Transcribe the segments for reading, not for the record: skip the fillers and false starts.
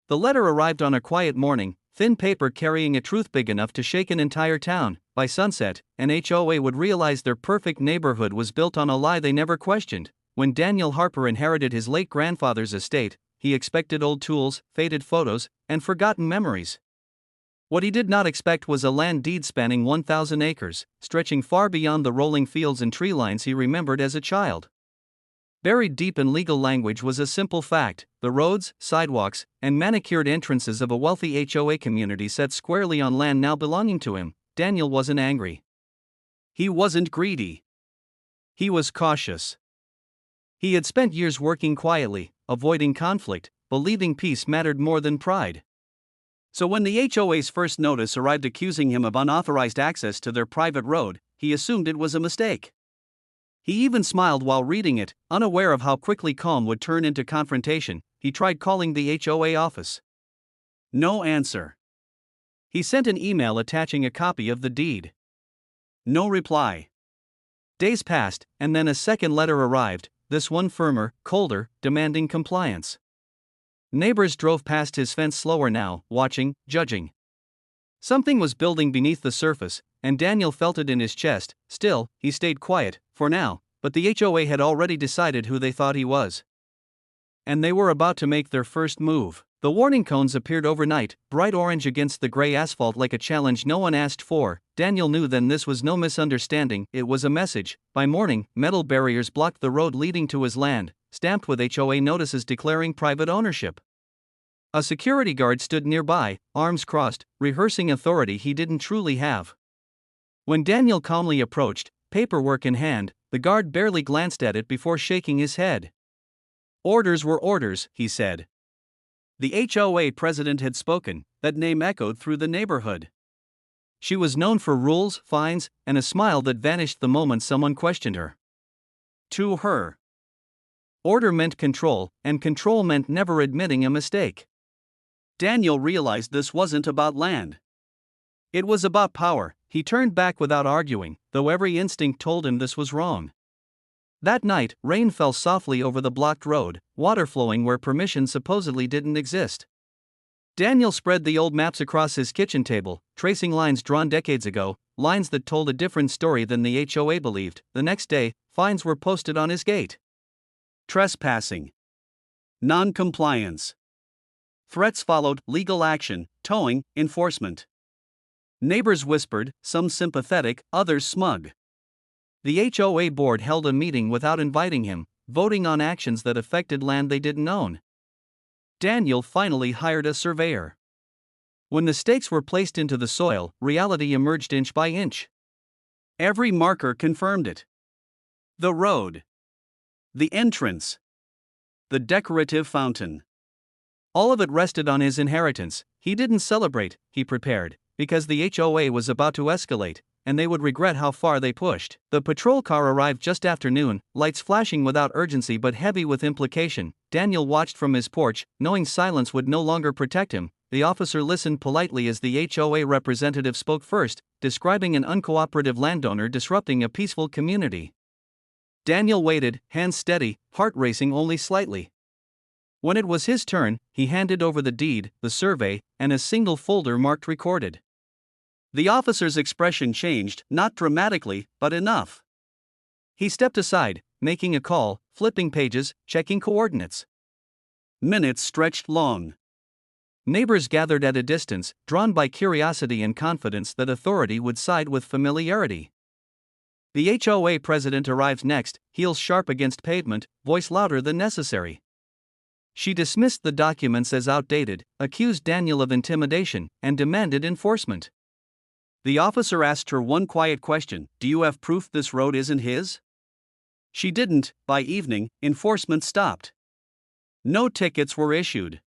The letter arrived on a quiet morning, thin paper carrying a truth big enough to shake an entire town. By sunset, an HOA would realize their perfect neighborhood was built on a lie they never questioned. When Daniel Harper inherited his late grandfather's estate, he expected old tools, faded photos, and forgotten memories. What he did not expect was a land deed spanning 1,000 acres, stretching far beyond the rolling fields and tree lines he remembered as a child. Buried deep in legal language was a simple fact: the roads, sidewalks, and manicured entrances of a wealthy HOA community set squarely on land now belonging to him. Daniel wasn't angry. He wasn't greedy. He was cautious. He had spent years working quietly, avoiding conflict, believing peace mattered more than pride. So when the HOA's first notice arrived accusing him of unauthorized access to their private road, he assumed it was a mistake. He even smiled while reading it, unaware of how quickly calm would turn into confrontation. He tried calling the HOA office. No answer. He sent an email attaching a copy of the deed. No reply. Days passed, and then a second letter arrived, this one firmer, colder, demanding compliance. Neighbors drove past his fence slower now, watching, judging. Something was building beneath the surface, and Daniel felt it in his chest. Still, he stayed quiet, for now, but the HOA had already decided who they thought he was. And they were about to make their first move. The warning cones appeared overnight, bright orange against the gray asphalt like a challenge no one asked for. Daniel knew then this was no misunderstanding, it was a message. By morning, metal barriers blocked the road leading to his land, stamped with HOA notices declaring private ownership. A security guard stood nearby, arms crossed, rehearsing authority he didn't truly have. When Daniel calmly approached, paperwork in hand, the guard barely glanced at it before shaking his head. Orders were orders, he said. The HOA president had spoken, that name echoed through the neighborhood. She was known for rules, fines, and a smile that vanished the moment someone questioned her. To her, order meant control, and control meant never admitting a mistake. Daniel realized this wasn't about land. It was about power. He turned back without arguing, though every instinct told him this was wrong. That night, rain fell softly over the blocked road, water flowing where permission supposedly didn't exist. Daniel spread the old maps across his kitchen table, tracing lines drawn decades ago, lines that told a different story than the HOA believed. The next day, fines were posted on his gate. Trespassing. Non-compliance. Threats followed, legal action, towing, enforcement. Neighbors whispered, some sympathetic, others smug. The HOA board held a meeting without inviting him, voting on actions that affected land they didn't own. Daniel finally hired a surveyor. When the stakes were placed into the soil, reality emerged inch by inch. Every marker confirmed it. The road. The entrance. The decorative fountain. All of it rested on his inheritance. He didn't celebrate, he prepared, because the HOA was about to escalate, and they would regret how far they pushed. The patrol car arrived just after noon, lights flashing without urgency but heavy with implication. Daniel watched from his porch, knowing silence would no longer protect him. The officer listened politely as the HOA representative spoke first, describing an uncooperative landowner disrupting a peaceful community. Daniel waited, hands steady, heart racing only slightly. When it was his turn, he handed over the deed, the survey, and a single folder marked recorded. The officer's expression changed, not dramatically, but enough. He stepped aside, making a call, flipping pages, checking coordinates. Minutes stretched long. Neighbors gathered at a distance, drawn by curiosity and confidence that authority would side with familiarity. The HOA president arrived next, heels sharp against pavement, voice louder than necessary. She dismissed the documents as outdated, accused Daniel of intimidation, and demanded enforcement. The officer asked her one quiet question: "Do you have proof this road isn't his?" She didn't. By evening, enforcement stopped. No tickets were issued.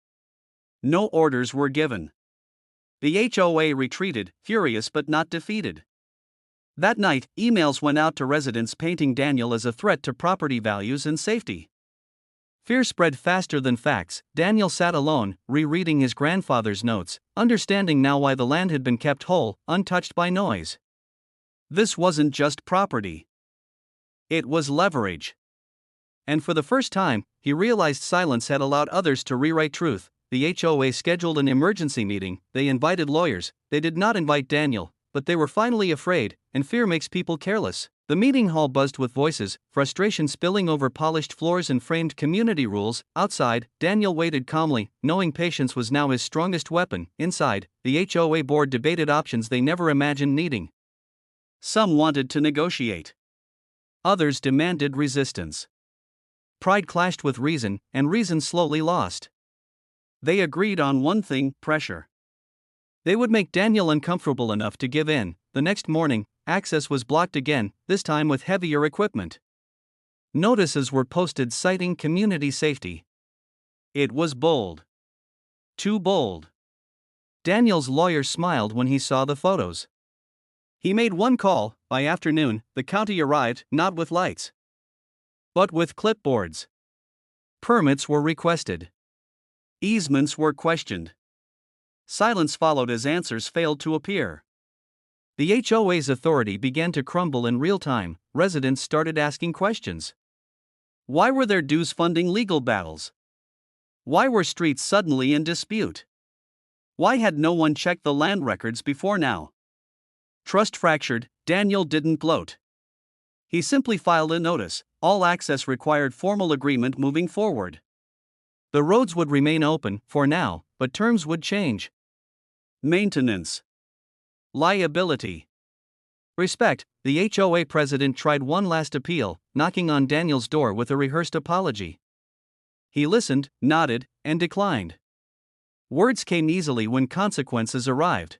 No orders were given. The HOA retreated, furious but not defeated. That night, emails went out to residents painting Daniel as a threat to property values and safety. Fear spread faster than facts. Daniel sat alone, rereading his grandfather's notes, understanding now why the land had been kept whole, untouched by noise. This wasn't just property. It was leverage. And for the first time, he realized silence had allowed others to rewrite truth. the HOA scheduled an emergency meeting. They invited lawyers. They did not invite Daniel, but they were finally afraid, and fear makes people careless. The meeting hall buzzed with voices, frustration spilling over polished floors and framed community rules. Outside, Daniel waited calmly, knowing patience was now his strongest weapon. Inside, the HOA board debated options they never imagined needing. Some wanted to negotiate. Others demanded resistance. Pride clashed with reason, and reason slowly lost. They agreed on one thing: pressure. They would make Daniel uncomfortable enough to give in. The next morning, access was blocked again, this time with heavier equipment. Notices were posted citing community safety. It was bold. Too bold. Daniel's lawyer smiled when he saw the photos. He made one call. By afternoon, the county arrived, not with lights, but with clipboards. Permits were requested. Easements were questioned. Silence followed as answers failed to appear. The HOA's authority began to crumble in real time. Residents started asking questions. Why were their dues funding legal battles? Why were streets suddenly in dispute? Why had no one checked the land records before now? Trust fractured. Daniel didn't gloat. He simply filed a notice. All access required formal agreement moving forward. The roads would remain open, for now, but terms would change. Maintenance. Liability. Respect. The HOA president tried one last appeal, knocking on Daniel's door with a rehearsed apology. He listened, nodded, and declined. Words came easily when consequences arrived.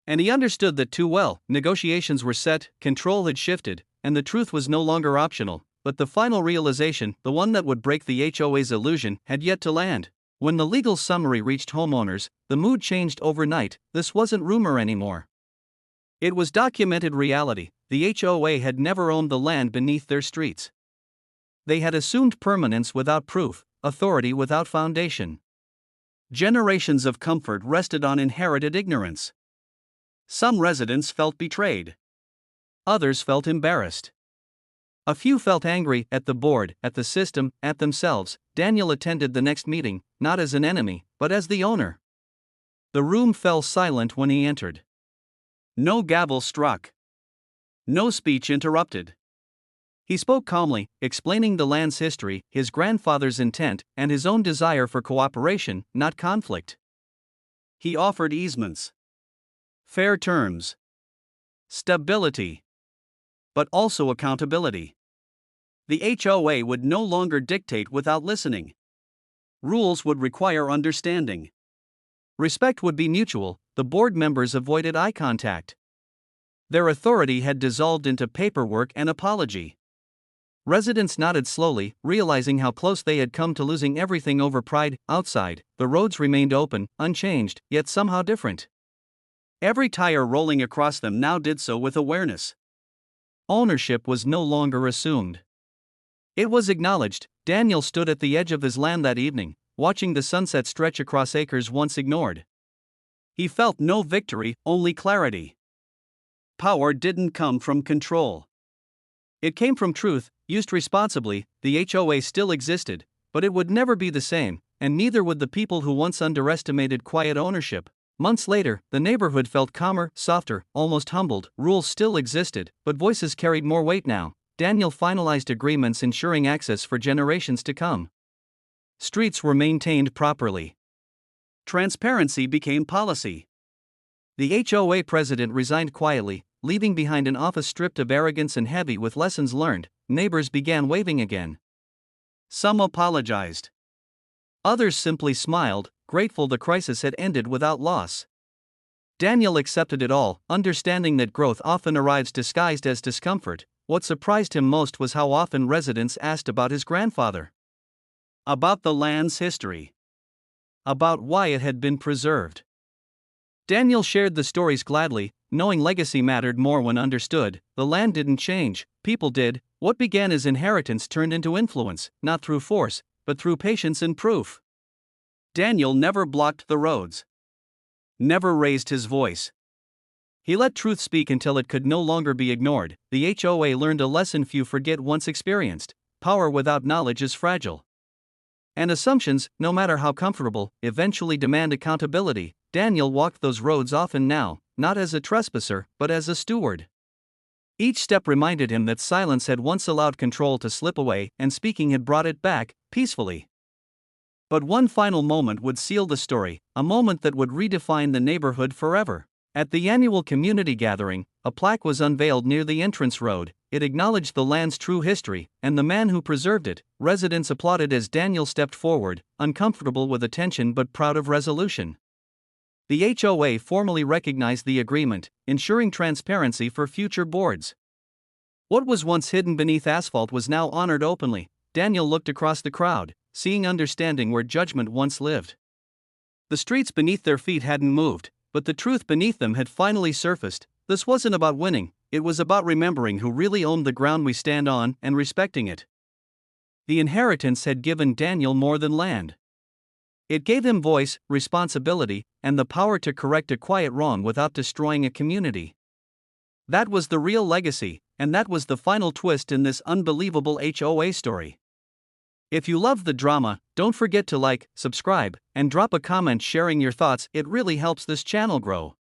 And he understood that too well. Negotiations were set, control had shifted, and the truth was no longer optional. But the final realization, the one that would break the HOA's illusion, had yet to land. When the legal summary reached homeowners, the mood changed overnight. This wasn't rumor anymore. It was documented reality. The HOA had never owned the land beneath their streets. They had assumed permanence without proof, authority without foundation. Generations of comfort rested on inherited ignorance. Some residents felt betrayed. Others felt embarrassed. A few felt angry at the board, at the system, at themselves. Daniel attended the next meeting, not as an enemy, but as the owner. The room fell silent when he entered. No gavel struck. No speech interrupted. He spoke calmly, explaining the land's history, his grandfather's intent, and his own desire for cooperation, not conflict. He offered easements, fair terms, stability, but also accountability. The HOA would no longer dictate without listening. Rules would require understanding. Respect would be mutual. The board members avoided eye contact. Their authority had dissolved into paperwork and apology. Residents nodded slowly, realizing how close they had come to losing everything over pride. Outside, the roads remained open, unchanged, yet somehow different. Every tire rolling across them now did so with awareness. Ownership was no longer assumed. It was acknowledged. Daniel stood at the edge of his land that evening, watching the sunset stretch across acres once ignored. He felt no victory, only clarity. Power didn't come from control. It came from truth, used responsibly. The HOA still existed, but it would never be the same, and neither would the people who once underestimated quiet ownership. Months later, the neighborhood felt calmer, softer, almost humbled. Rules still existed, but voices carried more weight now. Daniel finalized agreements ensuring access for generations to come. Streets were maintained properly. Transparency became policy. The HOA president resigned quietly, leaving behind an office stripped of arrogance and heavy with lessons learned. Neighbors began waving again. Some apologized. Others simply smiled, grateful the crisis had ended without loss. Daniel accepted it all, understanding that growth often arrives disguised as discomfort. What surprised him most was how often residents asked about his grandfather. About the land's history. About why it had been preserved. Daniel shared the stories gladly, knowing legacy mattered more when understood. The land didn't change, people did. What began as inheritance turned into influence, not through force, but through patience and proof. Daniel never blocked the roads. Never raised his voice. He let truth speak until it could no longer be ignored. The HOA learned a lesson few forget once experienced: power without knowledge is fragile. And assumptions, no matter how comfortable, eventually demand accountability. Daniel walked those roads often now, not as a trespasser, but as a steward. Each step reminded him that silence had once allowed control to slip away, and speaking had brought it back, peacefully. But one final moment would seal the story, a moment that would redefine the neighborhood forever. At the annual community gathering, a plaque was unveiled near the entrance road. It acknowledged the land's true history, and the man who preserved it. Residents applauded as Daniel stepped forward, uncomfortable with attention but proud of resolution. The HOA formally recognized the agreement, ensuring transparency for future boards. What was once hidden beneath asphalt was now honored openly. Daniel looked across the crowd, seeing understanding where judgment once lived. The streets beneath their feet hadn't moved, but the truth beneath them had finally surfaced. This wasn't about winning, it was about remembering who really owned the ground we stand on and respecting it. The inheritance had given Daniel more than land. It gave him voice, responsibility, and the power to correct a quiet wrong without destroying a community. That was the real legacy, and that was the final twist in this unbelievable HOA story. If you love the drama, don't forget to like, subscribe, and drop a comment sharing your thoughts. It really helps this channel grow.